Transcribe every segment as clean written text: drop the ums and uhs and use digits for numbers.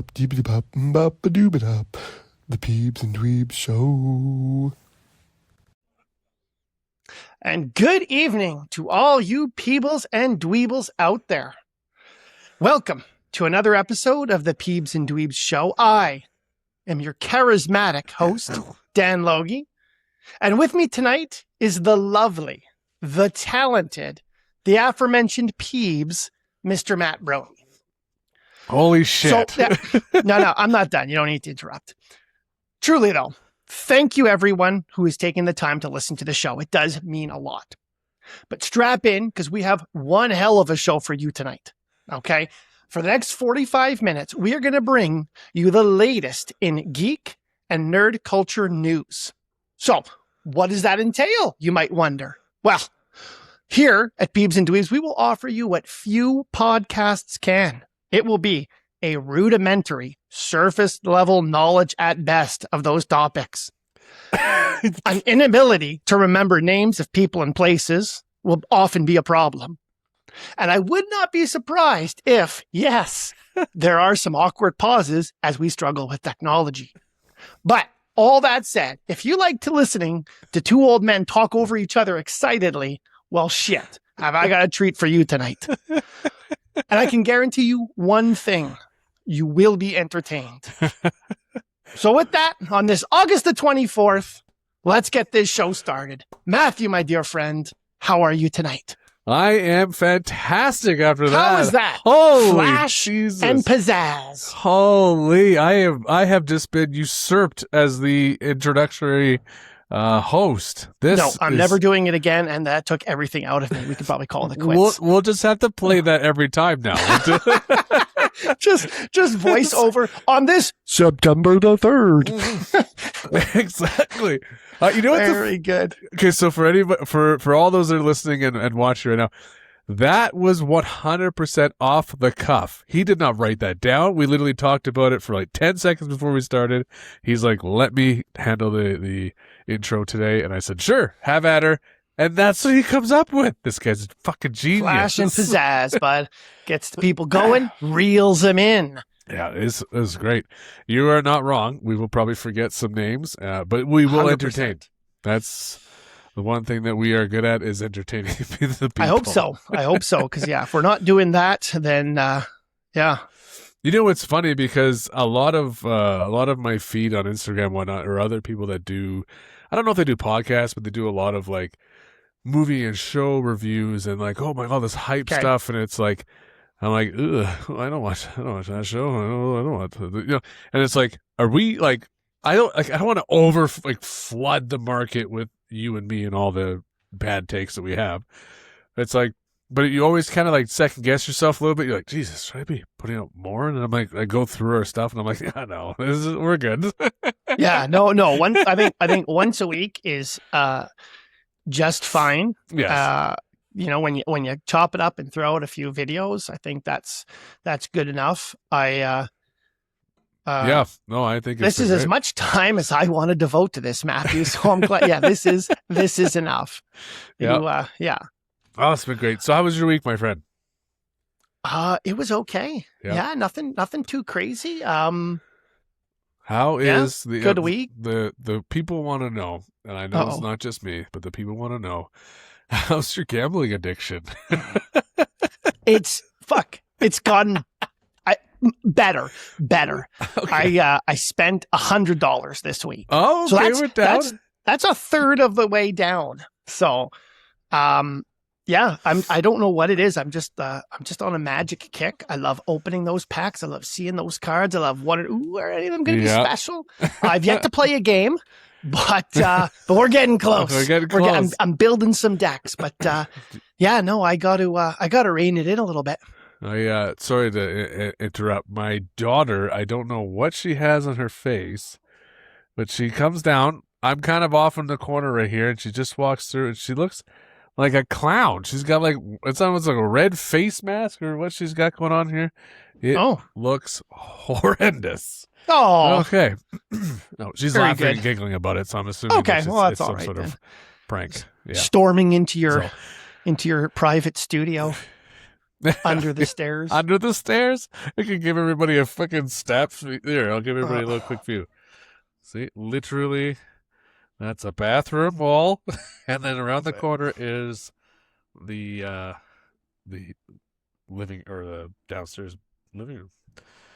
bop deepity bop bop a doobie dop. The Peebs and Dweebs Show. And good evening to all you Peebles and Dweebles out there. Welcome to another episode of the Peebs and Dweebs Show. I am your charismatic host, Dan Logie. And with me tonight is the lovely, the talented, the aforementioned Peebs, Mr. Matt Brony. Holy shit. So, no, I'm not done. You don't need to interrupt. Truly, though, thank you, everyone who is taking the time to listen to the show. It does mean a lot. But strap in, because we have one hell of a show for you tonight. Okay? For the next 45 minutes, we are going to bring you the latest in geek and nerd culture news. So, what does that entail, you might wonder? Well, here at Peebs and Dweebs, we will offer you what few podcasts can. It will be a rudimentary, surface-level knowledge at best of those topics. An inability to remember names of people and places will often be a problem. And I would not be surprised if, yes, there are some awkward pauses as we struggle with technology. But all that said, if you like to listening to two old men talk over each other excitedly, well, shit, have I got a treat for you tonight. And I can guarantee you one thing. You will be entertained. So with that, on this August the 24th, let's get this show started. Matthew, my dear friend, how are you tonight? I am fantastic after that. How is that? Holy Flash Jesus. and pizzazz. Holy, I have just been usurped as the introductory host. I'm never doing it again, and that took everything out of me. We could probably call it quits. We'll just have to play that every time now. just voice over on this September the 3rd. Exactly. You know what? Very good. Okay, so for anybody, for all those that are listening and watching right now, that was 100% off the cuff. He did not write that down. We literally talked about it for like 10 seconds before we started. He's like, let me handle the intro today. And I said, sure, have at her. And that's what he comes up with. This guy's a fucking genius. Flash and pizzazz, bud. Gets the people going, reels them in. Yeah, it was great. You are not wrong. We will probably forget some names, but we will 100%. entertain. That's the one thing that we are good at, is entertaining the people. I hope so. Because, if we're not doing that, then, yeah. You know, it's funny because a lot of my feed on Instagram and whatnot, or other people that do, I don't know if they do podcasts, but they do a lot of like movie and show reviews and like, oh my God, this hype stuff. And it's like, I'm like, ugh, I don't watch that show. I don't want to, and it's like, are we like, I don't want to flood the market with you and me and all the bad takes that we have. It's like, but you always kind of like second guess yourself a little bit. You're like, Jesus, should I be putting out more? And I'm like, I go through our stuff and I'm like, yeah, no, we're good. Yeah, no. I think once a week is just fine. Yes. When you chop it up and throw out a few videos, I think that's good enough. I think this is as much time as I want to devote to this, Matthew. So I'm glad. Yeah, this is enough. Yeah. Oh, it's been great. So how was your week, my friend? It was okay. Yeah, nothing too crazy. How is the good week? The people want to know, and I know it's not just me, but the people want to know, how's your gambling addiction? It's gotten better. Okay. I spent $100 this week. Oh, okay, so that's a third of the way down. So, I don't know what it is. I'm just on a magic kick. I love opening those packs. I love seeing those cards. I love wondering, are any of them going to be special? I've yet to play a game, but we're getting close. We're getting close. I'm building some decks, but I got to rein it in a little bit. Sorry to interrupt. My daughter, I don't know what she has on her face, but she comes down. I'm kind of off in the corner right here, and she just walks through, and she looks like a clown. She's got it's almost like a red face mask or what she's got going on here. It looks horrendous. Oh, okay. No, she's Very laughing good. and giggling about it, so I'm assuming Okay, well, that's it's all some right sort then. of prank. Yeah. Storming into your private studio. under the stairs. Under the stairs? I can give everybody a fucking step. Here, I'll give everybody a little quick view. See, literally, that's a bathroom wall, and then around the corner is the living or the downstairs living room.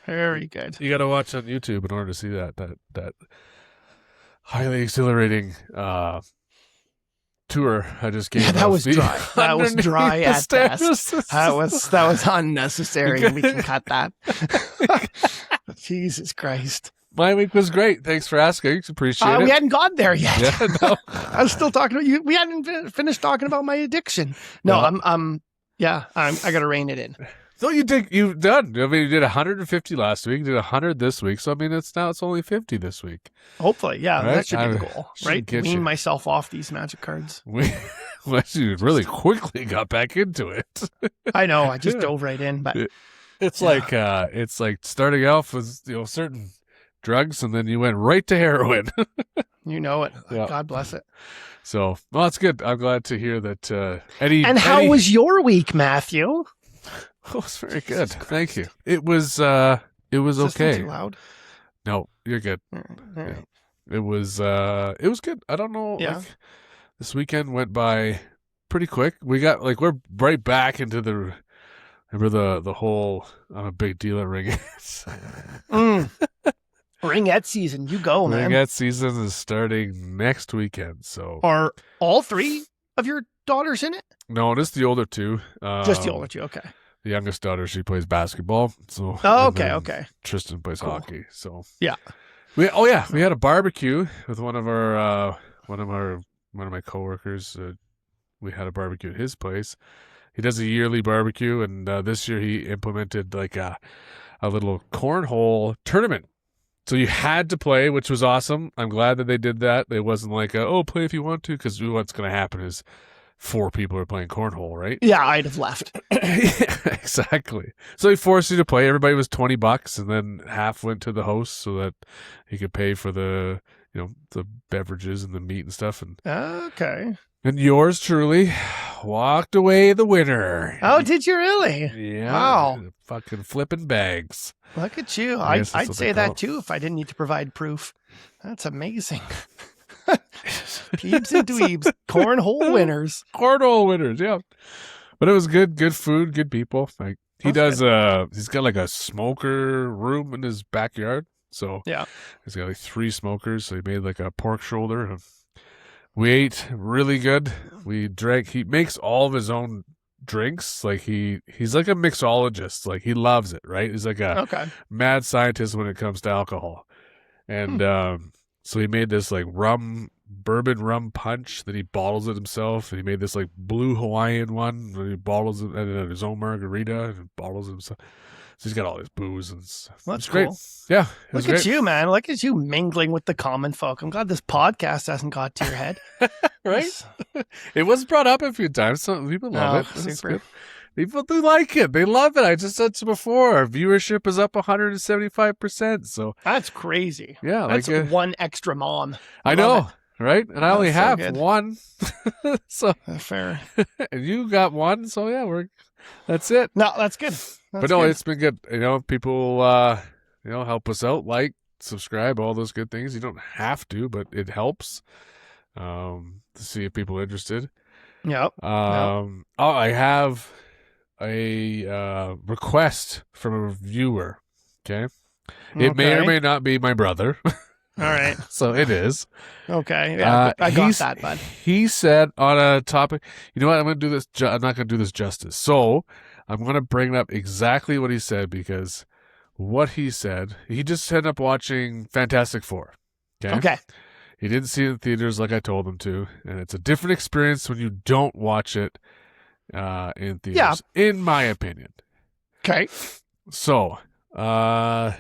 Very good. You got to watch on YouTube in order to see that highly exhilarating tour I just gave. Yeah, that was dry. That was dry at best. That was unnecessary. We can cut that. Jesus Christ. My week was great. Thanks for asking. Appreciate it. We hadn't gotten there yet. Yeah, no. I was still talking about you. We hadn't finished talking about my addiction. No, I got to rein it in. So you've done. I mean, you did 150 last week. You did 100 this week. So I mean, it's only 50 this week. Hopefully, yeah, right? that should be the goal, right? Wean myself off these magic cards. You really quickly got back into it. I know. I just dove right in, but it's like starting off with certain drugs, and then you went right to heroin. You know it. Yeah. God bless it. So, well, it's good. I'm glad to hear that. How was your week, Matthew? Oh, it's very good. Thank you. It was okay. Too loud? No, you're good. All right. It was good. I don't know. Yeah. Like, this weekend went by pretty quick. We're right back into remember the whole I'm a big deal at ringettes. Ringette season. You go, man. Ringette season is starting next weekend. So are all three of your daughters in it? No, just the older two. Just the older two. Okay. The youngest daughter, she plays basketball. So okay. Tristan plays hockey. So yeah, we had a barbecue with one of my coworkers. We had a barbecue at his place. He does a yearly barbecue, and this year he implemented like a little cornhole tournament. So you had to play, which was awesome. I'm glad that they did that. It wasn't like play if you want to, because what's going to happen is 4 people are playing cornhole, right? Yeah, I'd have left. Yeah, exactly. So he forced you to play. Everybody was $20, and then half went to the host so that he could pay for the beverages and the meat and stuff. And okay. And yours truly walked away the winner. Oh, did you really? Yeah. Wow. Fucking flipping bags. Look at you. I'd say that too if I didn't need to provide proof. That's amazing. Peeps and dweebs, cornhole winners. Cornhole winners, yeah. But it was good food, good people. Like he's got like a smoker room in his backyard. So yeah, he's got like 3 smokers. So he made like a pork shoulder. And we ate really good. We drank. He makes all of his own drinks. Like he's like a mixologist. Like he loves it, right? He's like a mad scientist when it comes to alcohol. And so he made this like bourbon rum punch. Then he bottles it himself. And he made this like blue Hawaiian one. And he bottles it, and then his own margarita, and bottles it himself. So he's got all his booze and stuff. Well, that's great. Cool. Yeah. Look at you, man. Look at you mingling with the common folk. I'm glad this podcast hasn't got to your head. Right? It was brought up a few times. So people love it. Super. People do like it. They love it. I just said to before, our viewership is up 175%. So that's crazy. Yeah. That's like one extra mom. I know. Right? And I only have one. So fair. And you got one. So yeah, that's it. No, that's good. But no, it's been good. People, help us out, like, subscribe, all those good things. You don't have to, but it helps to see if people are interested. Yep. I have a request from a viewer. Okay. It may or may not be my brother. All right. So it is. Okay. Yeah, I got that, bud. He said on a topic, you know what? I'm going to do this. I'm not going to do this justice. So I'm going to bring up exactly what he said, because what he said, he just ended up watching Fantastic Four. Okay. He didn't see it in theaters like I told him to. And it's a different experience when you don't watch it in theaters, in my opinion. Okay. So, let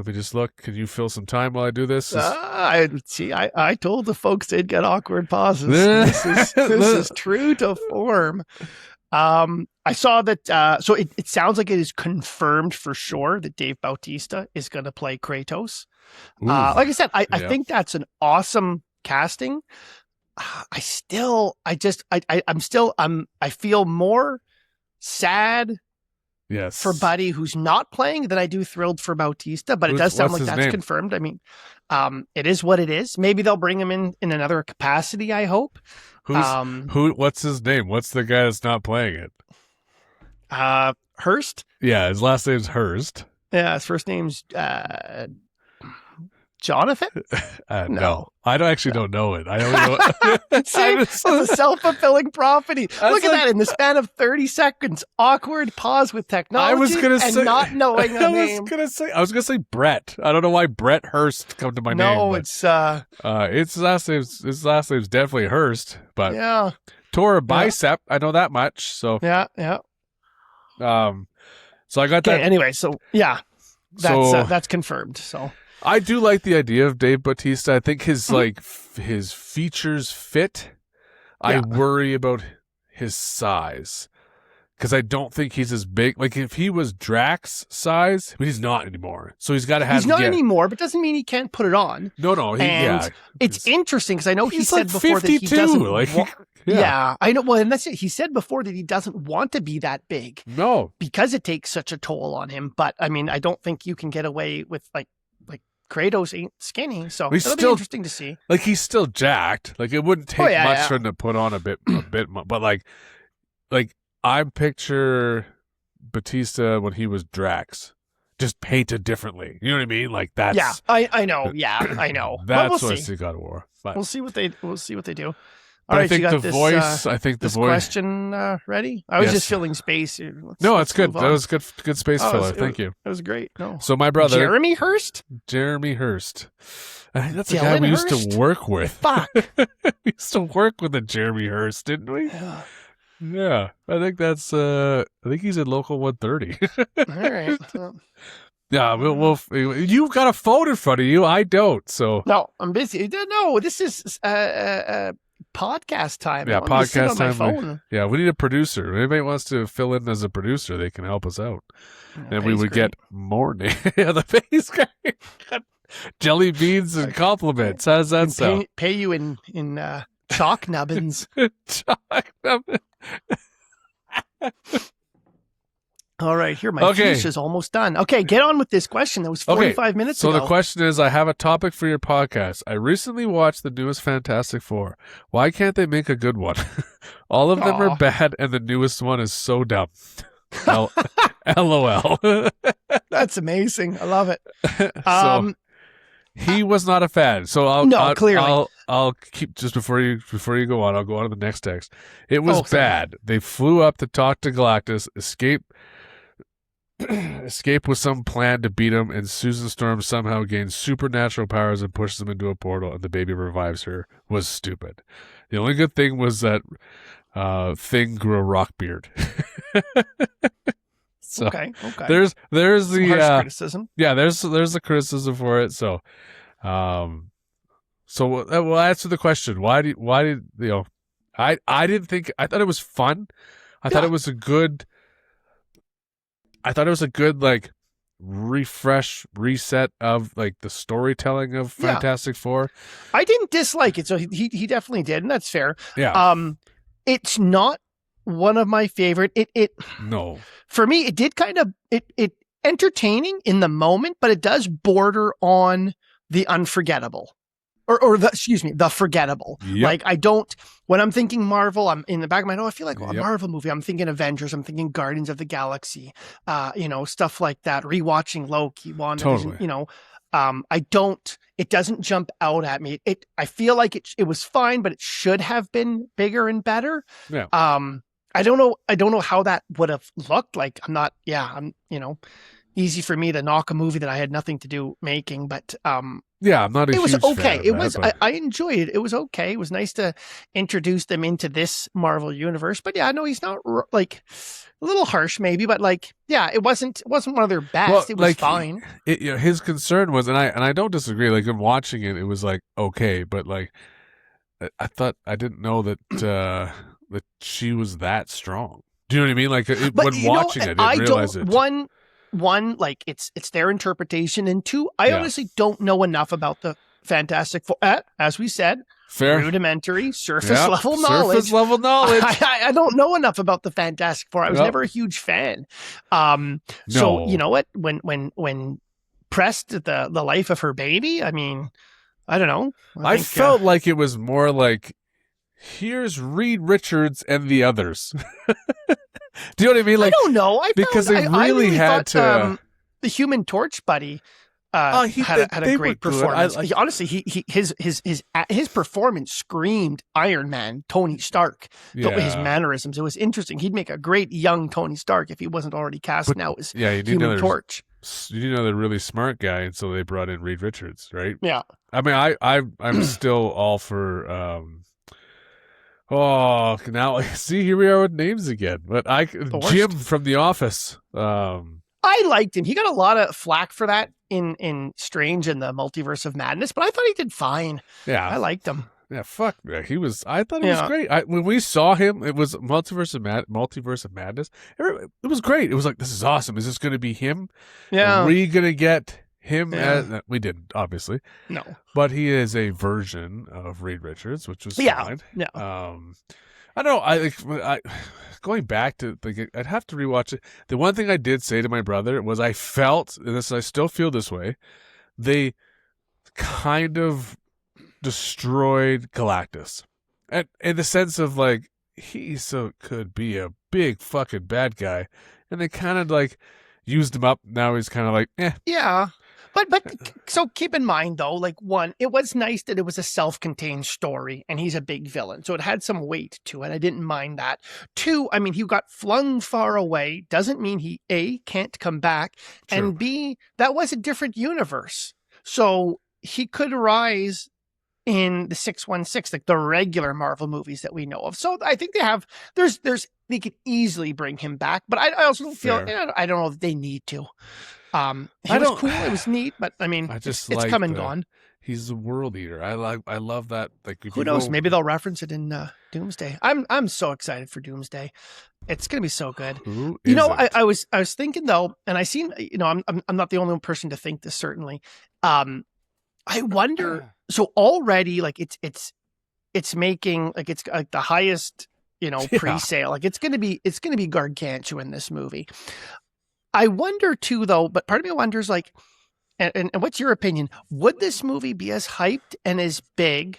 me just look. Can you fill some time while I do this? I told the folks they'd get awkward pauses. This is true to form. I saw that. So it sounds like it is confirmed for sure that Dave Bautista is going to play Kratos. Like I said, I think that's an awesome casting. I feel more sad Yes. for Buddy, who's not playing, than I do thrilled for Bautista. But it does sound like that's confirmed. I mean, it is what it is. Maybe they'll bring him in another capacity, I hope. What's his name? What's the guy that's not playing it? Hurst? Yeah, his last name's Hurst. Yeah, his first name's Jonathan? No. I don't know it. I don't know. See, it's a self-fulfilling prophecy. Look at that. In the span of 30 seconds, awkward pause with technology not knowing a name. I was going to say Brett. I don't know why Brett Hurst come to my name. No, it's... his last name's definitely Hurst, but... Yeah. Tore a bicep. I know that much, so... Yeah. So I got that. Anyway, so, yeah. That's confirmed, so... I do like the idea of Dave Bautista. I think his his features fit. I worry about his size because I don't think he's as big. Like if he was Drax size, but he's not anymore. So he's got to have. He's not anymore, but doesn't mean he can't put it on. No. It's interesting because I know he said like before 52, that he doesn't. Yeah, I know. Well, and that's it. He said before that he doesn't want to be that big. No, because it takes such a toll on him. But I mean, I don't think you can get away with like Kratos ain't skinny, so it'll be interesting to see. Like he's still jacked. Like it wouldn't take much for him to put on a bit, but like I picture Batista when he was Drax, just painted differently. You know what I mean? Like that's I know. Yeah, I know. That's what I see God of War. But we'll see what they do. All right, I think the voice. I think the voice. Question ready? I was just filling space. No, it's good. That was good. Good space filler. Thank you. That was great. No. So my brother, Jeremy Hurst. I think that's the guy we used to work with. Fuck. We used to work with a Jeremy Hurst, didn't we? Yeah. I think that's. I think he's at local 130. All right. Yeah, we'll. You've got a phone in front of you. I don't. So no, I'm busy. No, this is podcast time. Yeah, podcast time. We need a producer. If anybody wants to fill in as a producer, they can help us out. And we would get more the face guy. Jelly beans and compliments. How's that sound? Pay you in chalk nubbins. Chalk nubbins. All right, here my fish is almost done. Okay, get on with this question. That was 45 minutes ago. So the question is, I have a topic for your podcast. I recently watched the newest Fantastic Four. Why can't they make a good one? All of them are bad, and the newest one is so dumb. LOL. That's amazing. I love it. So he was not a fan. So clearly. I'll keep just before you go on. I'll go on to the next text. It was bad. They flew up to talk to Galactus, escape with some plan to beat him, and Susan Storm somehow gains supernatural powers and pushes him into a portal, and the baby revives her. Was stupid. The only good thing was that Thing grew a rock beard. So okay. There's the harsh criticism. Yeah, there's the criticism for it. So, we'll answer the question. Why did I didn't think. I thought it was fun. I thought it was a good like reset of like the storytelling of Fantastic Four. I didn't dislike it, so he definitely did, and that's fair. Yeah. It's not one of my favorite. No. For me, it did kind of it entertaining in the moment, but it does border on the unforgettable. Or the forgettable. Yep. Like when I'm thinking Marvel, I'm in the back of my head, I feel like a Marvel movie. I'm thinking Avengers, I'm thinking Guardians of the Galaxy, stuff like that. Rewatching Loki, WandaVision, totally. It doesn't jump out at me. I feel like it was fine, but it should have been bigger and better. Yeah. I don't know how that would have looked like. Easy for me to knock a movie that I had nothing to do making, but I'm not. It was okay. I enjoyed it. It was okay. It was nice to introduce them into this Marvel universe. But no, he's not like a little harsh, maybe. But it wasn't one of their best. Well, it was fine. His concern was, and I don't disagree. Like in watching it, it was like okay, but like I didn't know that that she was that strong. Do you know what I mean? Like when watching it, I didn't realize it. One, like it's their interpretation, and two, I honestly don't know enough about the Fantastic Four. As we said, Fair. rudimentary, surface Yep, level knowledge. Surface level knowledge. I don't know enough about the Fantastic Four. I was Yep. never a huge fan. So you know what? When pressed at the life of her baby, I mean, I don't know. I felt like it was more like, here's Reed Richards and the others. Do you know what I mean? Like, I don't know. They really had to. The Human Torch buddy had a great performance. Honestly, his performance screamed Iron Man, Tony Stark. His mannerisms. It was interesting. He'd make a great young Tony Stark if he wasn't already cast now as Human Torch. You do know they're really smart guy, and so they brought in Reed Richards, right? Yeah. I mean, I'm still all for. Now see, here we are with names again. But Jim from The Office. I liked him. He got a lot of flack for that in Strange and the Multiverse of Madness, but I thought he did fine. Yeah, I liked him. Yeah, fuck. I thought he was great. When we saw him, it was Multiverse of Madness. It was great. It was like, this is awesome. Is this going to be him? Yeah. Are we going to get him? We didn't, obviously. No. But he is a version of Reed Richards, which was fine. Yeah. I don't know. I going back to I'd have to rewatch it. The one thing I did say to my brother was I felt, and I still feel this way, they kind of destroyed Galactus, and in the sense of like could be a big fucking bad guy, and they kind of like used him up. Now he's kind of like, eh. Yeah. But so keep in mind though, like one, it was nice that it was a self-contained story and he's a big villain. So it had some weight to it. I didn't mind that. Two, I mean, he got flung far away. Doesn't mean he A, can't come back. True. And B, that was a different universe. So he could rise in the 616, like the regular Marvel movies that we know of. So I think they could easily bring him back, but I also don't feel, I don't know if they need to. It was cool. It was neat, but I mean, it's come and gone. He's a world eater. I love that. Like, who knows? Maybe they'll reference it in Doomsday. I'm so excited for Doomsday. It's gonna be so good. I was thinking though, and I seen, I'm not the only person to think this. Certainly, I wonder. So already, like it's making like it's like the highest pre-sale. Like it's gonna be gargantuan, this movie. I wonder too, though, but part of me wonders, like, and what's your opinion? Would this movie be as hyped and as big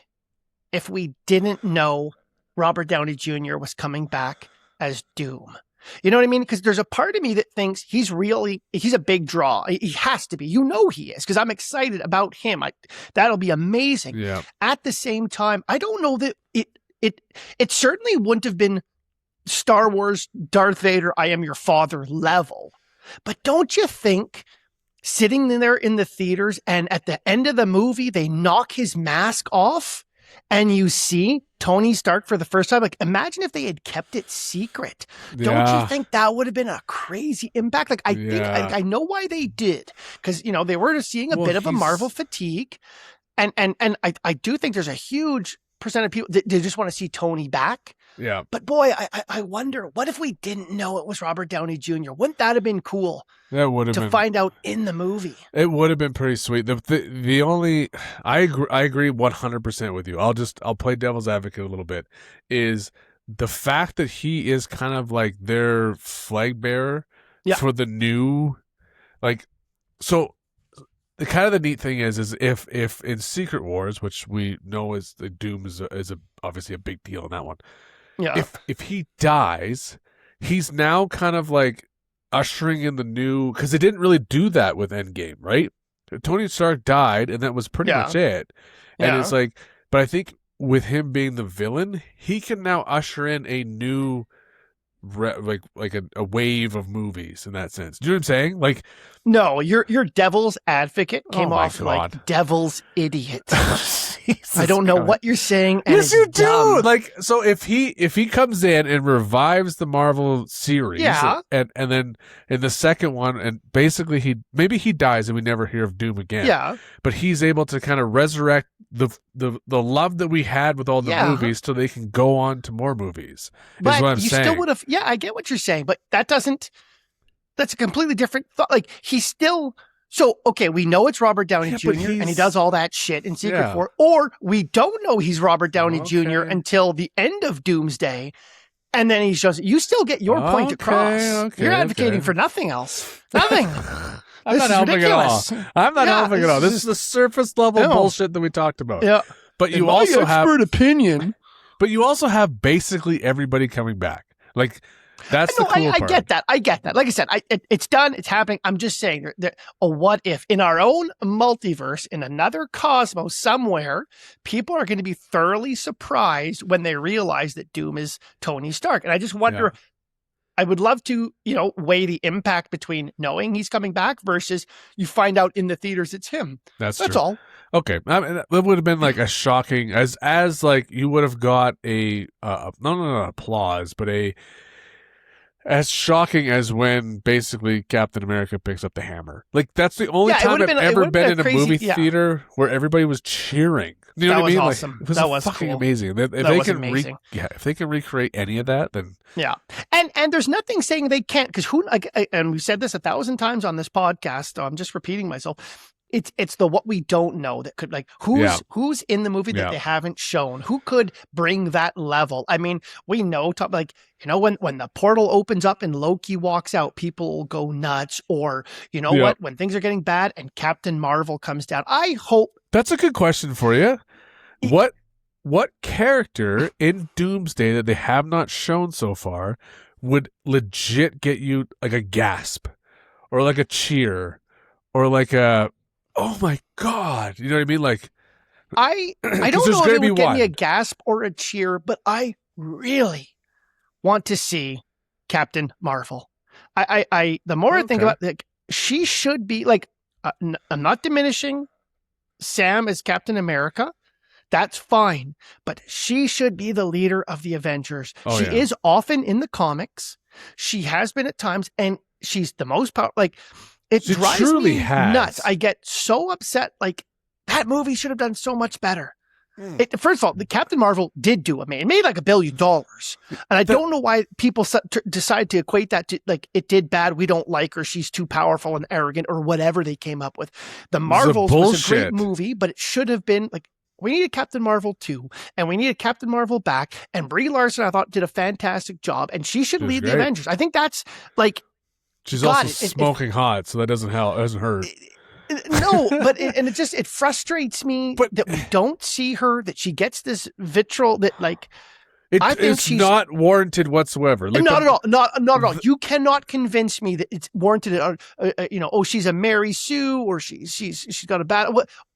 if we didn't know Robert Downey Jr. was coming back as Doom? You know what I mean? Because there's a part of me that thinks he's a big draw. He has to be. He is, because I'm excited about him. That'll be amazing. Yeah. At the same time, I don't know that it certainly wouldn't have been Star Wars Darth Vader, I am your father level. But don't you think sitting there in the theaters and at the end of the movie, they knock his mask off and you see Tony Stark for the first time? Like, imagine if they had kept it secret. Don't you think that would have been a crazy impact? Like, I think I know why they did, because, they were seeing a bit of a Marvel fatigue. And I do think there's a huge percent of people that they just want to see Tony back. Yeah. But boy, I wonder, what if we didn't know it was Robert Downey Jr.? Wouldn't that have been cool? That would have to find out in the movie. It would have been pretty sweet. The only I agree 100% with you. I'll play devil's advocate a little bit. Is the fact that he is kind of like their flag bearer for the new, like, so. The kind of the neat thing is if in Secret Wars, which we know is the Doom is obviously a big deal in that one. Yeah. If he dies, he's now kind of like ushering in the new, because they didn't really do that with Endgame, right? Tony Stark died, and that was pretty much it. And it's like, but I think with him being the villain, he can now usher in a new, like a wave of movies in that sense. Do you know what I'm saying? Like, no, your devil's advocate came off like devil's idiot. I don't know what you're saying. And yes, you do. Dumb. Like, so if he comes in and revives the Marvel series, and then in the second one, and basically he dies and we never hear of Doom again. But he's able to kind of resurrect the love that we had with all the movies, so they can go on to more movies. But is what I'm you saying. Still would have. Yeah, I get what you're saying, but that's a completely different thought. Like, he's still So, okay, we know it's Robert Downey Yeah, Jr. but and he he's- does all that shit in Secret Yeah. War, or we don't know he's Robert Downey Jr. Okay. until the end of Doomsday, and then he shows you still get your point across. Okay, You're advocating okay. for nothing else. Nothing. I'm This not is helping ridiculous. at all. I'm not Yeah, helping at all. this This is- is the surface level No. bullshit that we talked about. Yeah. But you In my also have opinion. But you also have basically everybody coming back. Like, that's the No, cool I part. get that. I get that. Like I said, it's done. It's happening. I'm just saying, a what if in our own multiverse, in another cosmos somewhere, people are going to be thoroughly surprised when they realize that Doom is Tony Stark. And I just wonder. I would love to, weigh the impact between knowing he's coming back versus you find out in the theaters it's him. That's That's true. all. Okay, I mean, that would have been like a shocking as like you would have got a no applause, but as shocking as when basically Captain America picks up the hammer. Like, that's the only Yeah, it time would've I've been- it ever would've been been in a crazy- movie yeah. theater where everybody was cheering. You know That what I was mean? awesome. Like, it was That was fucking cool. amazing. If That they was can amazing. if they can recreate any of that, then Yeah. And there's nothing saying they can't, because and we've said this 1,000 times on this podcast, so I'm just repeating myself. It's the what we don't know that could, like, who's in the movie that Yeah. they haven't shown, who could bring that level. I mean, we know, when the portal opens up and Loki walks out, people will go nuts, or Yeah. when things are getting bad and Captain Marvel comes down. I hope that's a good question for you. Y- What character in Doomsday that they have not shown so far would legit get you like a gasp or like a cheer or like a oh my god, you know what I mean? Like, I 'cause don't there's know if gonna it be would get me a one. gasp or a cheer, but I really want to see Captain Marvel. The more I think Okay. about it, like, she should be like, I'm not diminishing Sam as Captain America. That's fine, but she should be the leader of the Avengers. Oh, She yeah. is often in the comics. She has been at times, and she's the most powerful. Like, it She drives truly me has. nuts. I get so upset. Like, that movie should have done so much better. Hmm. First of all, the Captain Marvel did do amazing. It made like $1 billion, and I don't know why people decide to equate that to, like, it did bad. We don't like her. She's too powerful and arrogant, or whatever they came up with. The Marvels was a great bullshit. movie, but it should have been like, we needed Captain Marvel 2, and we needed Captain Marvel back. And Brie Larson, I thought, did a fantastic job, and she should She was lead the great. Avengers. I think that's like, She's God, also it- smoking hot, so that doesn't help. It doesn't hurt. no, but it frustrates me But- that we don't see her, that she gets this vitriol that, like, I think It's she's- not warranted whatsoever. Like, not at all. Not at all. You cannot convince me that it's warranted. She's a Mary Sue, or she's got a bad.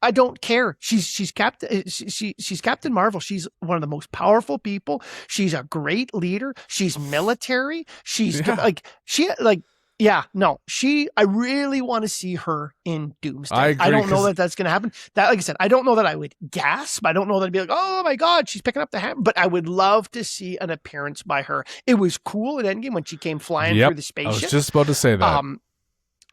I don't care. She's Captain. She's Captain Marvel. She's one of the most powerful people. She's a great leader. She's military. She's I really want to see her in Doomsday. I agree, don't know 'cause- that that's going to happen. That, like I said, I don't know that I would gasp. I don't know that I'd be like, oh my God, she's picking up the hammer. But I would love to see an appearance by her. It was cool at Endgame when she came flying Yep, through the I was spaceship. just about to say that.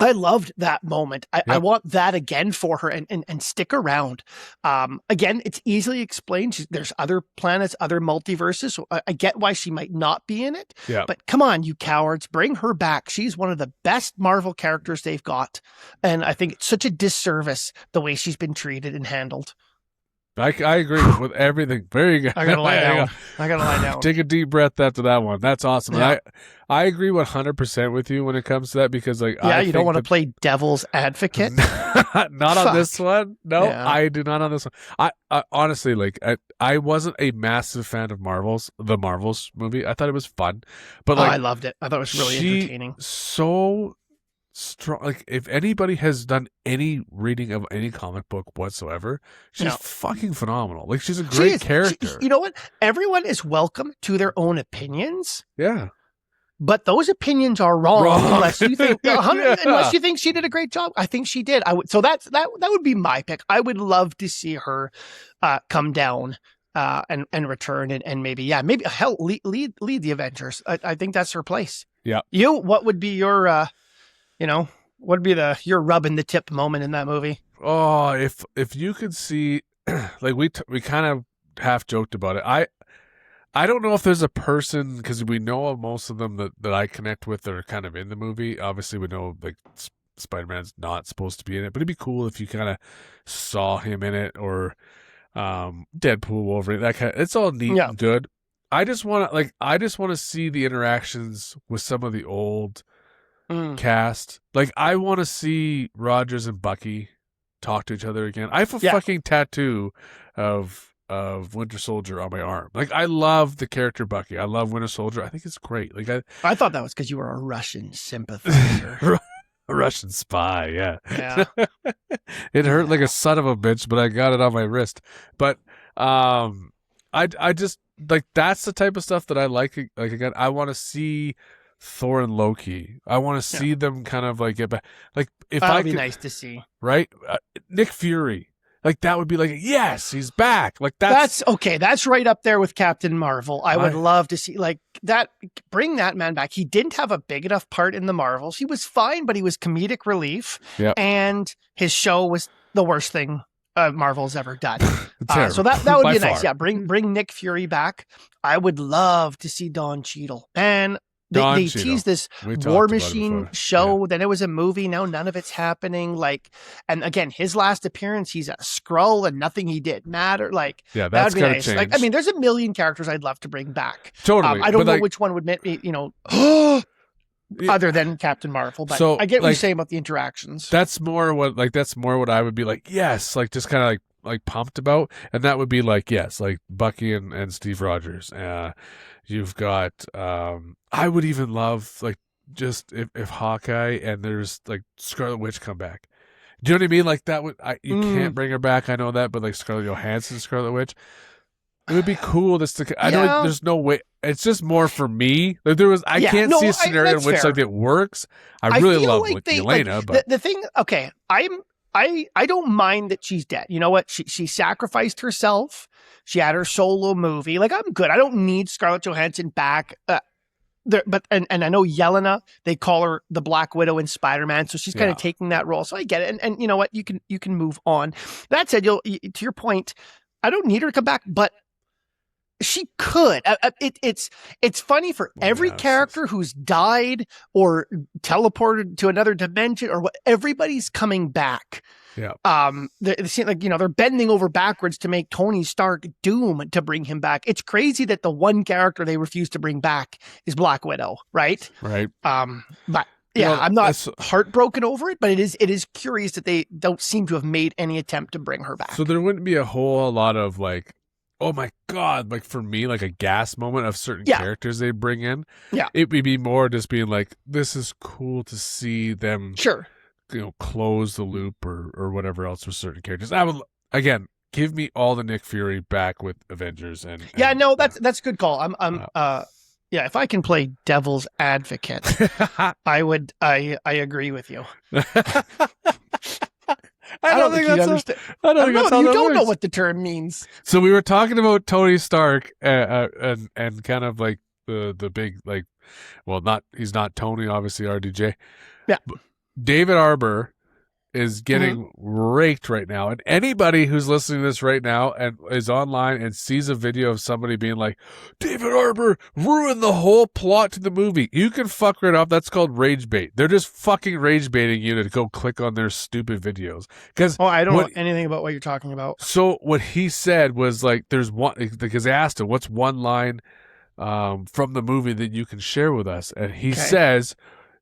I loved that moment. I Yep. want that again for her, and stick around. Again, it's easily explained. There's other planets, other multiverses. So I get why she might not be in it. Yeah. But come on, you cowards, bring her back. She's one of the best Marvel characters they've got. And I think it's such a disservice the way she's been treated and handled. I agree with everything. Very good. I gotta lie There you down. go. I gotta lie down. Take a deep breath after that one. That's awesome. Yeah. And I agree 100% with you when it comes to that, because like Yeah, I you don't think want to that- play devil's advocate. not on this Fuck. one. No, Yeah. I do not on this one. I honestly, like, I wasn't a massive fan of the Marvels movie. I thought it was fun, but I like loved it. I thought it was really she entertaining. so strong. Like, if anybody has done any reading of any comic book whatsoever, she's No. fucking phenomenal. Like, she's a She great is. character. You know what? Everyone is welcome to their own opinions, Yeah. but those opinions are wrong, Wrong. unless you think Yeah. unless you think she did a great job. I think she did. So that would be my pick. I would love to see her come down and return, and maybe hell, lead the Avengers. I think that's her place. Yeah. What would be your what would be your rubbing the tip moment in that movie? Oh, if you could see, like, we kind of half joked about it. I don't know if there's a person, because we know of most of them that I connect with that are kind of in the movie. Obviously, we know, like, Spider-Man's not supposed to be in it, but it'd be cool if you kind of saw him in it, or Deadpool, Wolverine, that kind of, it's all neat and good. I just want to see the interactions with some of the old cast. Like, I want to see Rogers and Bucky talk to each other again. I have a fucking tattoo of Winter Soldier on my arm. Like, I love the character Bucky. I love Winter Soldier. I think it's great. Like, I thought that was because you were a Russian sympathizer. A Russian spy, yeah. It hurt like a son of a bitch, but I got it on my wrist. But I just, like, that's the type of stuff that I like. Like, again, I want to see Thor and Loki. I want to see them kind of like get back. Like, if that'd be nice to see, right? Nick Fury. Like, that would be like, yes, he's back. Like, that's okay. That's right up there with Captain Marvel. I would love to see like that. Bring that man back. He didn't have a big enough part in the Marvels. He was fine, but he was comedic relief. Yeah. And his show was the worst thing Marvel's ever done. So that would be nice. Yeah. Bring Nick Fury back. I would love to see Don Cheadle. And they teased this War Machine show. Then it was a movie. Now none of it's happening. Like, and again, his last appearance, he's a Skrull, and nothing he did mattered. Like, that's that'd be nice. Change. Like, I mean, there's a million characters I'd love to bring back. Totally. I don't know which one would make me, other than Captain Marvel. But I get what you're saying about the interactions. That's more what I would be like. Yes, like, just kind of like pumped about, and that would be like, yes, like Bucky and Steve Rogers. You've got I would even love, like, just if Hawkeye and there's like Scarlet Witch come back. Do you know what I mean? Like, that would you can't bring her back, I know that, but like Scarlett Johansson's Scarlet Witch, it would be cool just to. I know, like, there's no way. It's just more for me. Like, I can't see a scenario in which like it works. I really love like Yelena, but the thing. Okay, I don't mind that she's dead. You know what? She sacrificed herself. She had her solo movie. Like, I'm good. I don't need Scarlett Johansson back. But I know Yelena, they call her the Black Widow in Spider-Man, so she's kind of taking that role. So I get it. And you know what? You can move on. That said, to your point, I don't need her to come back, but she could. It's funny for every character who's died or teleported to another dimension or what. Everybody's coming back. Yeah. They seem like, they're bending over backwards to make Tony Stark Doom to bring him back. It's crazy that the one character they refuse to bring back is Black Widow, right? Right. But yeah, I'm not heartbroken over it, but it is curious that they don't seem to have made any attempt to bring her back. So there wouldn't be a whole lot of like, oh my God, like, for me, like a gas moment of certain characters they bring in. Yeah. It would be more just being like, this is cool to see them. Sure. Close the loop or whatever else with certain characters. I would, again, give me all the Nick Fury back with Avengers and that's a good call. If I can play devil's advocate, I would. I agree with you. I don't think you understand. I don't think you don't know what the term means. So we were talking about Tony Stark and kind of like the big, like, well, he's not Tony, obviously, RDJ. Yeah. But David Arbor is getting raked right now, and anybody who's listening to this right now and is online and sees a video of somebody being like, David Arbor ruined the whole plot to the movie, you can fuck right off. That's called rage bait. They're just fucking rage baiting you to go click on their stupid videos. Because I don't know anything about what you're talking about. So what he said was like, there's one, because I asked him, what's one line from the movie that you can share with us, and he says,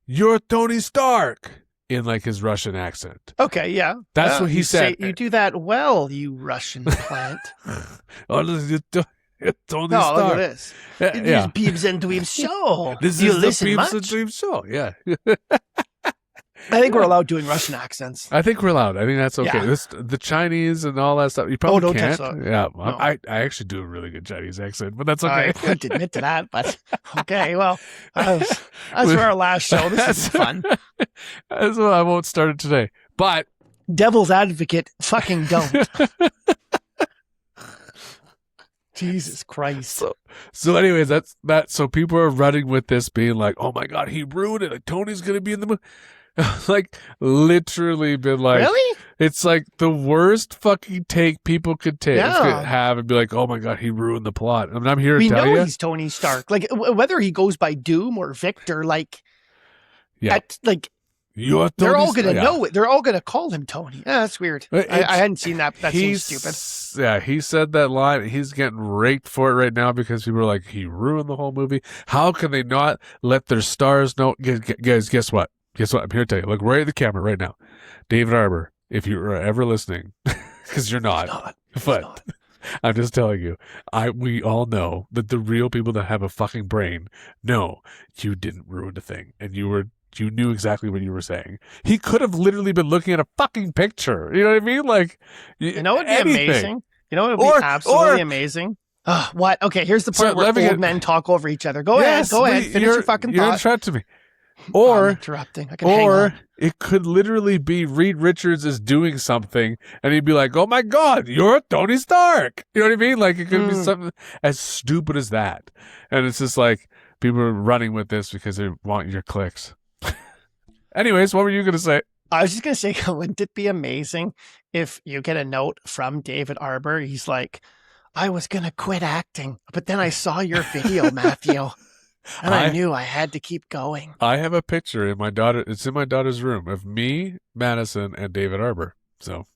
"You're Tony Stark," in like his Russian accent. Okay, yeah. That's what he said. You do that well, you Russian plant. Tony Stark. Look at this. This is Peeps and Dweebs show. This is the Peeps and Dweebs show, yeah. I think we're allowed doing Russian accents. I think we're allowed. I think that's okay. Yeah. The Chinese and all that stuff, you probably don't can't. touch that. Yeah, No. I actually do a really good Chinese accent, but that's okay. I couldn't admit to that, but okay. Well, that's for our last show. This is fun. That's why I won't start it today. But devil's advocate, fucking don't. Jesus Christ. So anyways, that's that. So people are running with this, being like, "Oh my God, he ruined it! Like, Tony's gonna be in the movie." Like, literally been like, really? It's like the worst fucking take people could have and be like, "Oh my God, he ruined the plot." I mean, I'm here to tell you, we know he's Tony Stark. Like, whether he goes by Doom or Victor, like, You're They're all Tony going to Stark." know it. They're all going to call him Tony. Yeah, that's weird. I hadn't seen that. That seems stupid. Yeah, he said that line. He's getting raked for it right now because people are like, he ruined the whole movie. How can they not let their stars know? Guys, guess what? Guess what? I'm here to tell you. Look right at the camera right now. David Arbor, if you're ever listening, because you're not, but I'm just telling you, we all know that the real people that have a fucking brain know you didn't ruin the thing, and you knew exactly what you were saying. He could have literally been looking at a fucking picture. You know what I mean? Like, you know what would be amazing? You know what would be absolutely amazing? What? Okay, here's the part where old men talk over each other. Go ahead. Finish your fucking thought. You're interrupting me. I'm interrupting. I can hang on. It could literally be Reed Richards is doing something, and he'd be like, "Oh my God, you're Tony Stark." You know what I mean? Like, it could be something as stupid as that. And it's just like people are running with this because they want your clicks. Anyways, what were you gonna say? I was just gonna say, wouldn't it be amazing if you get a note from David Arbor? He's like, "I was gonna quit acting, but then I saw your video, Matthew. And I knew I had to keep going." I have a picture it's in my daughter's room of me, Madison, and David Arbor. So,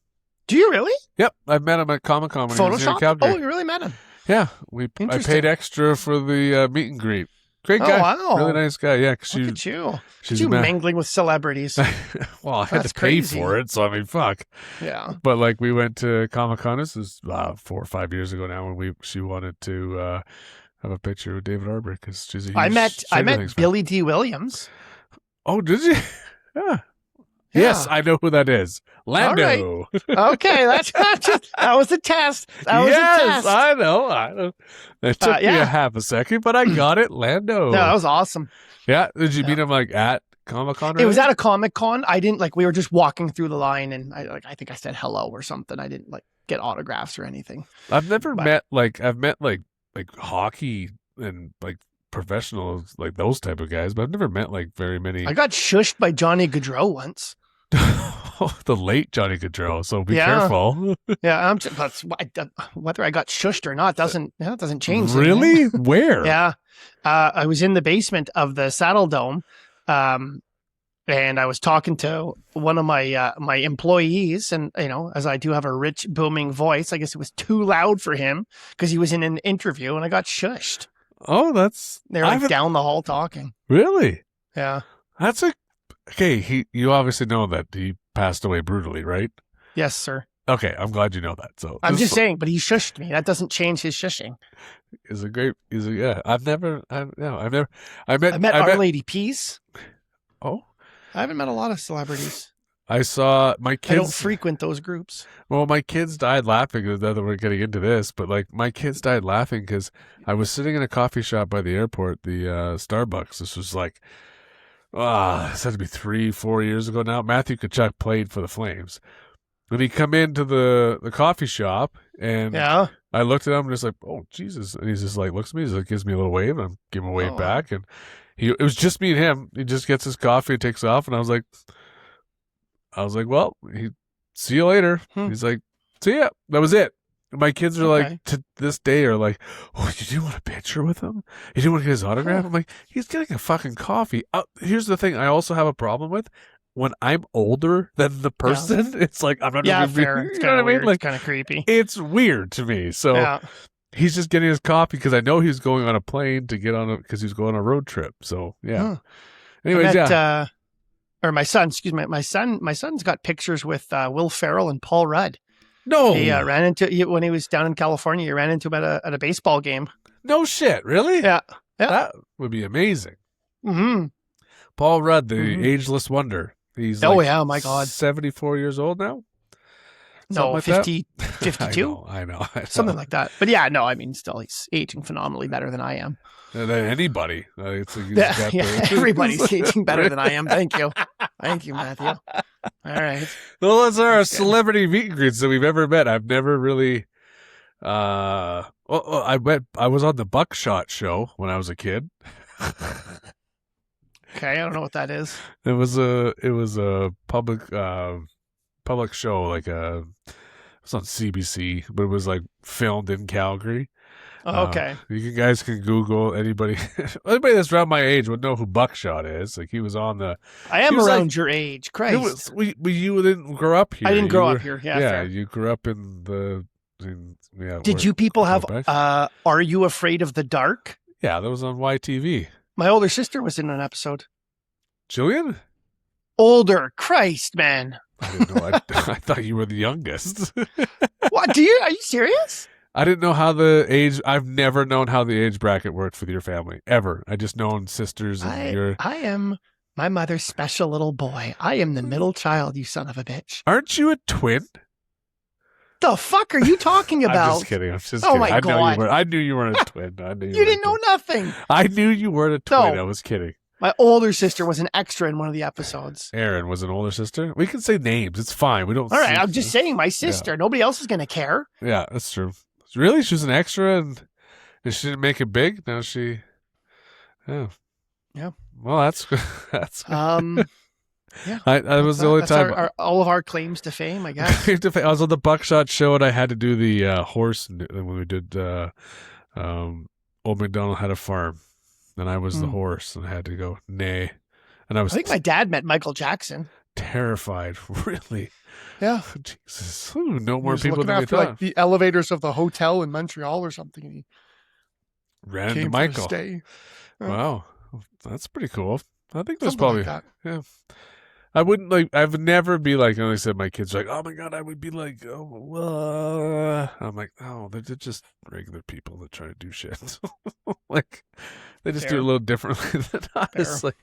do you really? Yep, I've met him at Comic-Con when he was here in Photoshop? Calgary. Oh, you really met him? Yeah, I paid extra for the meet and greet. Great guy. Oh, wow. Really nice guy. Yeah, look at you. She's mingling with celebrities. Well, I had to pay for it, so I mean, fuck. Yeah. But like, we went to Comic-Con. This is 4 or 5 years ago now, when she wanted to have a picture with David Arbor because she's a huge I met Billy D. Williams. Oh, did you? Yeah. Yes, I know who that is. Lando. Right. Okay, that was a test. That was a test. I know. It took me a half a second, but I got it. Lando. No, that was awesome. Yeah. Did you meet him like at Comic-Con? It was at a Comic-Con. I didn't we were just walking through the line, and I think I said hello or something. I didn't get autographs or anything. I've never met I've met hockey and professionals, like those type of guys, but I've never met very many. I got shushed by Johnny Gaudreau once. The late Johnny Gaudreau, so be careful. Yeah, whether I got shushed or not doesn't change. Really? Where? Yeah, I was in the basement of the Saddle Dome, and I was talking to one of my my employees, and as I do have a rich, booming voice, I guess it was too loud for him because he was in an interview, and I got shushed. Oh, they're down the hall talking. Really? Yeah. That's okay. You obviously know that he passed away brutally, right? Yes, sir. Okay, I'm glad you know that. So I'm just saying, but he shushed me. That doesn't change his shushing. I've met Our Lady Peace. Oh, I haven't met a lot of celebrities. I saw my kids. I don't frequent those groups. Well, my kids died laughing. Now that we're getting into this, but my kids died laughing because I was sitting in a coffee shop by the airport, the Starbucks. This was this had to be 3-4 years ago now. Matthew Tkachuk played for the Flames. And he come into the coffee shop, and I looked at him and just like, "Oh, Jesus." And he's just looks at me, he gives me a little wave, and I'm giving him a wave back. And it was just me and him. He just gets his coffee and takes off, and I was like, well, see you later. He's like, see ya. That was it. And my kids are to this day are like, "Oh, you didn't want a picture with him? You didn't want to get his autograph?" I'm like, he's getting a fucking coffee. Here's the thing I also have a problem with. When I'm older than the person, it's I'm not going to be fair. It's kind of weird. It's kind of creepy. It's weird to me. So he's just getting his coffee because I know he's going on a plane to get on because he's going on a road trip. So anyways, or my son, excuse me, my son's got pictures with Will Ferrell and Paul Rudd. No, he ran into when he was down in California. He ran into him at a baseball game. No shit, really? Yeah. That would be amazing. Mm-hmm. Paul Rudd, the ageless wonder. He's my God, 74 years old now. No, 52. I know. Something like that. But yeah, no, I mean, still, he's aging phenomenally better than I am. Than anybody. Everybody's aging better than I am. Thank you, Matthew. All right. Well, those are our celebrity meet and greets that we've ever met. I've never really. I was on the Buckshot show when I was a kid. Okay, I don't know what that is. It was a public show, like a was on CBC, but it was like filmed in Calgary. Oh, okay. You guys can Google anybody. Anybody that's around my age would know who Buckshot is. Like he was on the. I am was around like- your age. Christ. You didn't grow up here. I didn't You grow were- up here. Yeah, yeah. fair. You grew up in the. Did you people have Quebec? Are You Afraid of the Dark? Yeah, that was on YTV. My older sister was in an episode. Jillian? Older. Christ, man. I didn't know. I thought you were the youngest. What? Are you serious? I didn't know how the age. I've never known how the age bracket worked with your family ever. I just known sisters and your. I am my mother's special little boy. I am the middle child, you son of a bitch. Aren't you a twin? The fuck are you talking about? I'm just kidding. I'm just Oh kidding. my God. I knew you weren't a twin. I knew You didn't know nothing. I knew you weren't a twin. No. I was kidding. My older sister was an extra in one of the episodes. Erin was an older sister. We can say names. It's fine. We don't. All right, I'm just saying my sister. Nobody else is going to care. Yeah, that's true. Really, she was an extra, and she didn't make it big. Now she. Yeah. Yeah. Well, that's Yeah. I was the only That's time. all of our claims to fame, I guess. I was on the Buckshot show, and I had to do the horse when we did. Old MacDonald Had a Farm, and I was the horse, and I had to go neigh, and I was. I think my dad met Michael Jackson. Terrified, really. Yeah. Jesus, ooh, no He more was people looking than we after thought. like the elevators of the hotel in Montreal or something. And he Ran into came for Michael. a stay. Yeah. Wow, that's pretty cool. I think there's Something probably like that. yeah. I wouldn't like. I would never be like. And I said my kids are like, oh my god, I would be like, oh. I'm like, oh, they're just regular people that try to do shit. Like they just do Fair. it a little differently than us. Fair. Like,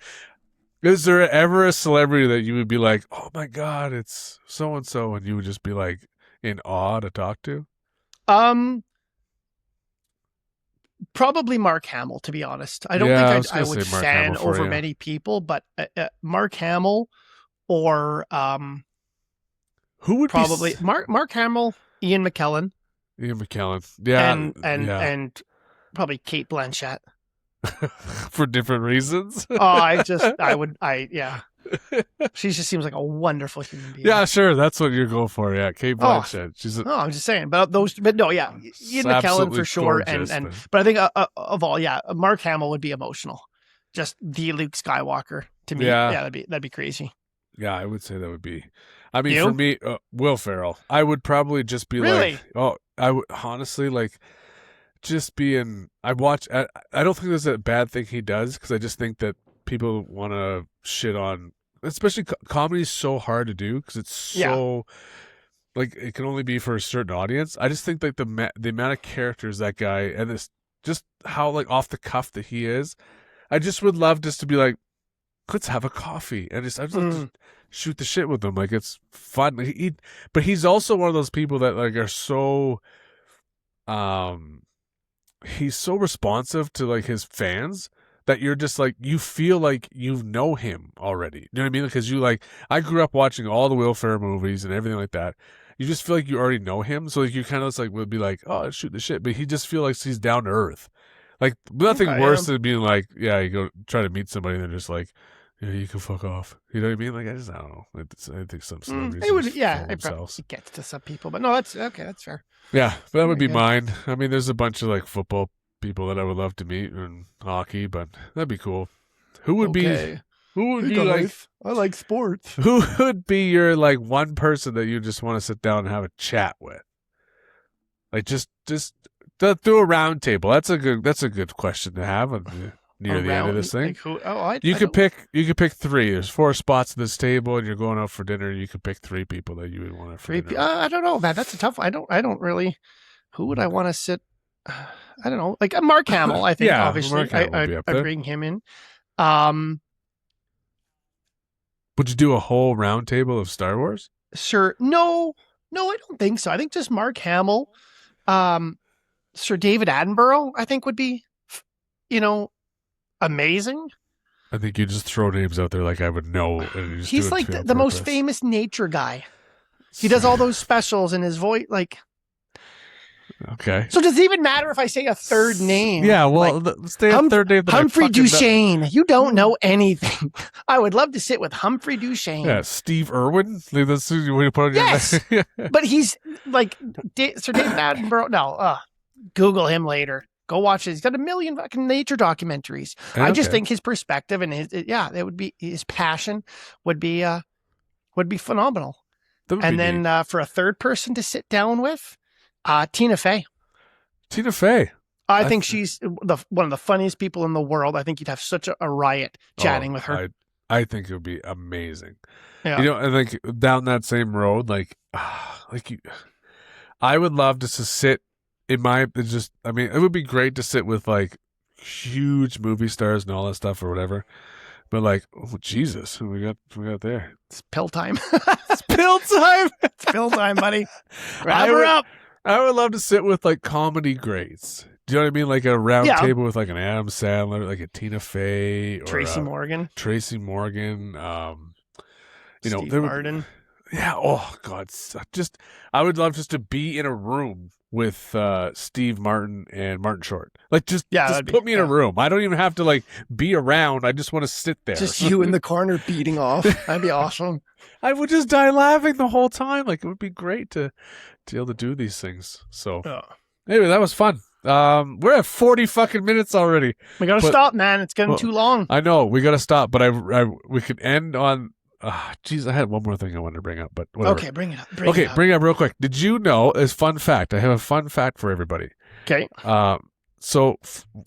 is there ever a celebrity that you would be like, oh my god, it's so and so, and you would just be like in awe to talk to? Probably Mark Hamill, to be honest. I don't Yeah, think I I was gonna would say Mark fan Hamill for over you. many people, but Mark Hamill or Who would probably be Mark Hamill, Ian McKellen, Ian McKellen? Yeah, and probably Kate Blanchett. for different reasons. Yeah. She just seems like a wonderful human being. Yeah, sure. That's what you're going for. Yeah, Kate Blanchett. She's No, I'm just saying, but no, yeah, Ian McKellen absolutely for sure, gorgeous, and but- but I think of all, yeah, Mark Hamill would be emotional, just the Luke Skywalker to me. Yeah. That'd be crazy. yeah, I would say that would be. I mean, You? for me, Will Ferrell. I would probably just be Really? like, oh, I would honestly like just being. I watch. I don't think there's a bad thing he does because I just think that people want to shit on, especially comedy is so hard to do because it's so. Like it can only be for a certain audience. I just think like the amount of characters that guy and this just how like off the cuff that he is. I just would love just to be like, let's have a coffee and I just like to shoot the shit with him. Like it's fun. But he's also one of those people that like are so, he's so responsive to like his fans that you're just like you feel like you know him already. You know what I mean? Because you like I grew up watching all the Will Ferrell movies and everything like that. You just feel like you already know him, so like you kind of just like would be like, oh, shoot the shit. But he just feel like he's down to earth. Like nothing Okay, worse than being like, yeah, you go try to meet somebody and they're just like, yeah, you can fuck off. You know what I mean? Like I don't know. I think some celebrities It would, just yeah, fool it themselves. probably gets to some people, but no, that's okay. That's fair. Yeah, but that would be Very mine. I mean, there's a bunch of like football people that I would love to meet and hockey, but that'd be cool. Who would be? Who would be like? I like sports. Who would be your like one person that you just want to sit down and have a chat with? Like just through a round table. That's a good question to have near the end of this thing. Like who, I You could don't- pick 3. There's 4 spots at this table, and you're going out for dinner. You could pick 3 people that you would want to. three. I don't know, man. That's a tough one. I don't really. Who would I want to sit? I don't know. Like Mark Hamill. I think Yeah, obviously Mark Hamill would be up I there. bring him in. Would you do a whole round table of Star Wars? Sir, no, I don't think so. I think just Mark Hamill, Sir David Attenborough, I think would be, amazing. I think you just throw names out there like I would know. And you just He's do it like to the most purpose. famous nature guy. He does all those specials in his voice. Like, Okay. So does it even matter if I say a third name? Yeah, well, Like, stay a third name. that I Humphrey fucking know. Duchesne. You don't know anything. I would love to sit with Humphrey Duchesne. Yeah, Steve Irwin. Like, that's what you put on your Yes. But he's like Sir David Attenborough. No, Google him later. Go watch it. He's got a million fucking nature documentaries. I just think his perspective and it would be his passion would be phenomenal. And then for a third person to sit down with, Tina Fey. Tina Fey. I think she's one of the funniest people in the world. I think you'd have such a riot chatting with her. I think it would be amazing. Yeah. You know, and like down that same road, I would love just to sit it would be great to sit with like huge movie stars and all that stuff or whatever. But like, oh Jesus, who we got there? It's pill time. It's pill time. It's pill time, buddy. Wrap her up. I would love to sit with like comedy greats. Do you know what I mean? Like a round table with like an Adam Sandler, like a Tina Fey, or Tracy Morgan. Steve Martin. Yeah. Oh God. I would love just to be in a room with Steve Martin and Martin Short. Like just put me in a room. I don't even have to like be around. I just want to sit there. Just you in the corner beating off. That'd be awesome. I would just die laughing the whole time. Like it would be great to be able to do these things. So anyway, that was fun. We're at 40 fucking minutes already. We gotta stop, man. It's getting too long. I know we gotta stop, but we could end on. Geez, I had one more thing I wanted to bring up, but whatever. Okay, bring it up. Bring it up real quick. Did you know? As fun fact, I have a fun fact for everybody. Okay. So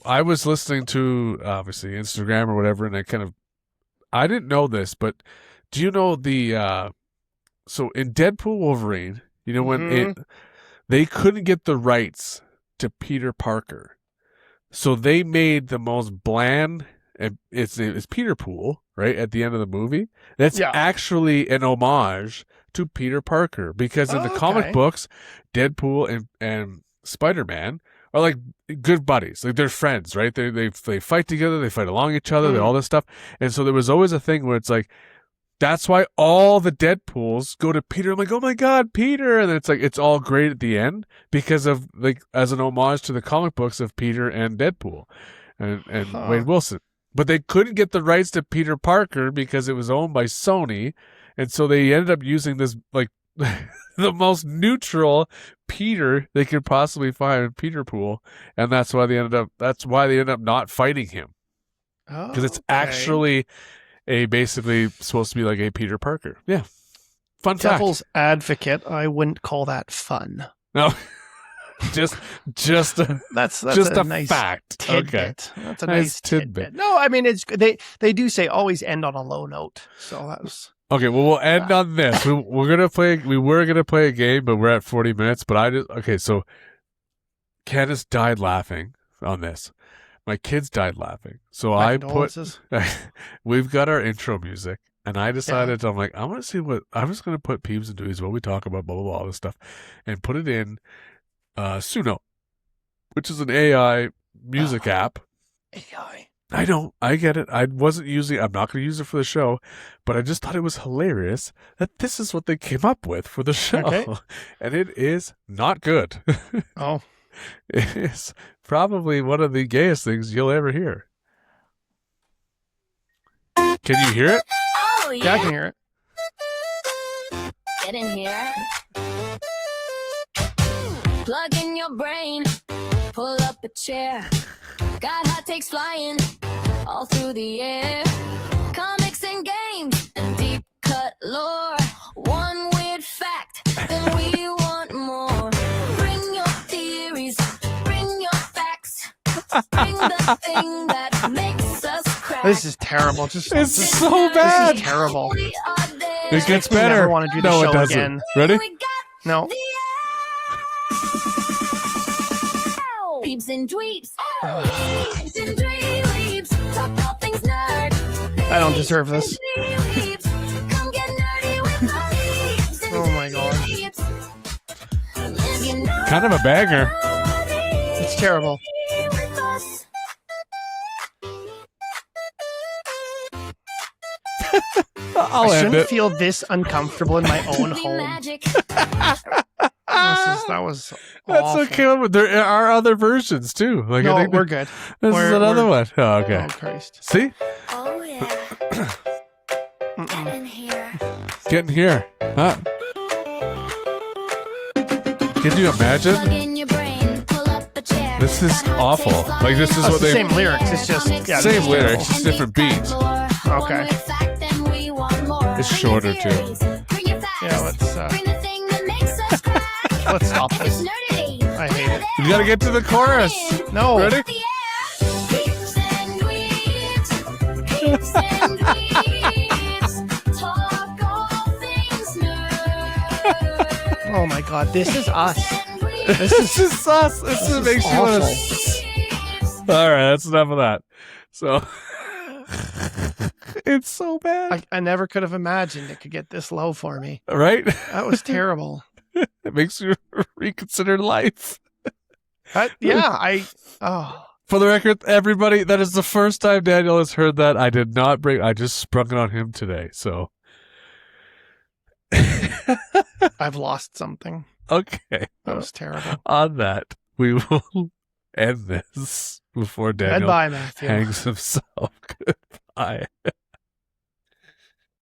I was listening to obviously Instagram or whatever, and I didn't know this, but do you know so in Deadpool Wolverine, you know when they couldn't get the rights to Peter Parker, so they made the most bland. It's Peter Pool, right, at the end of the movie. That's actually an homage to Peter Parker, because in the comic books, Deadpool and Spider-Man are like good buddies. Like they're friends, right? They fight together, they fight along each other, all this stuff. And so there was always a thing where it's like, that's why all the Deadpools go to Peter. I'm like, oh my God, Peter. And it's like, it's all great at the end because of like, as an homage to the comic books of Peter and Deadpool and Wade Wilson. But they couldn't get the rights to Peter Parker because it was owned by Sony. And so they ended up using this, like, the most neutral Peter they could possibly find in Peter Pool. And that's why they ended up not fighting him. Because it's actually basically supposed to be like a Peter Parker. Yeah. Fun fact. Devil's advocate, I wouldn't call that fun. No. Just a nice fact. Tidbit. Okay. That's a nice tidbit. No, I mean they do say always end on a low note. So that was okay. Well, we'll end on this. We were gonna play a game, but we're at 40 minutes. But so Candace died laughing on this. My kids died laughing. So we've got our intro music. And I decided, I'm like, I'm just going to put Peeps and Dweebs, what we talk about, blah, blah, blah, all this stuff, and put it in Suno, which is an AI music app. AI. I know, I get it. I'm not going to use it for the show, but I just thought it was hilarious that this is what they came up with for the show. Okay. And it is not good. Oh. It is probably one of the gayest things you'll ever hear. Can you hear it? Oh, yeah, I can hear it. Get in here. Plug in your brain. Pull up a chair. Got hot takes flying all through the air. Comics and games and deep cut lore. One weird fact, then we want more. Bring your theories, bring your facts. Bring the thing that makes us crack. This is terrible. It's so bad. This is terrible. It gets better. I never want to do the show it doesn't. again. Ready? No. Peeps and Dweebs. Peeps and Dweebs. Talk all things nerd. I don't deserve this. Come get nerdy with us. Oh my God. Kind of a banger. It's terrible. I shouldn't feel this uncomfortable in my own home. This that was That's awful. okay. But there are other versions too. Like No, I think we're good. this is We're- another we're- one. Oh, okay. Oh, Christ. See, Oh yeah. Mm-mm. Get in here. getting here, huh? Can you imagine? Plug in your brain. Pull up a chair. This is awful. Like this is That's what the they same lyrics. It's just yeah, Same it's lyrics, terrible. just different beats. Okay. It's shorter, too. Yeah, let's stop this. I hate it. You gotta get to the chorus. No. Ready? Oh my God, this is us. This is us. This is makes you want awful. to. All right, that's enough of that. So it's so bad, I never could have imagined it could get this low for me. right? That was terrible. It makes you reconsider life. Oh, For the record, everybody, that is the first time Daniel has heard that. I did not bring. I just sprung it on him today. So I've lost something. okay. That was terrible. On that, we will end this before Daniel Goodbye, Matthew. hangs himself. Goodbye.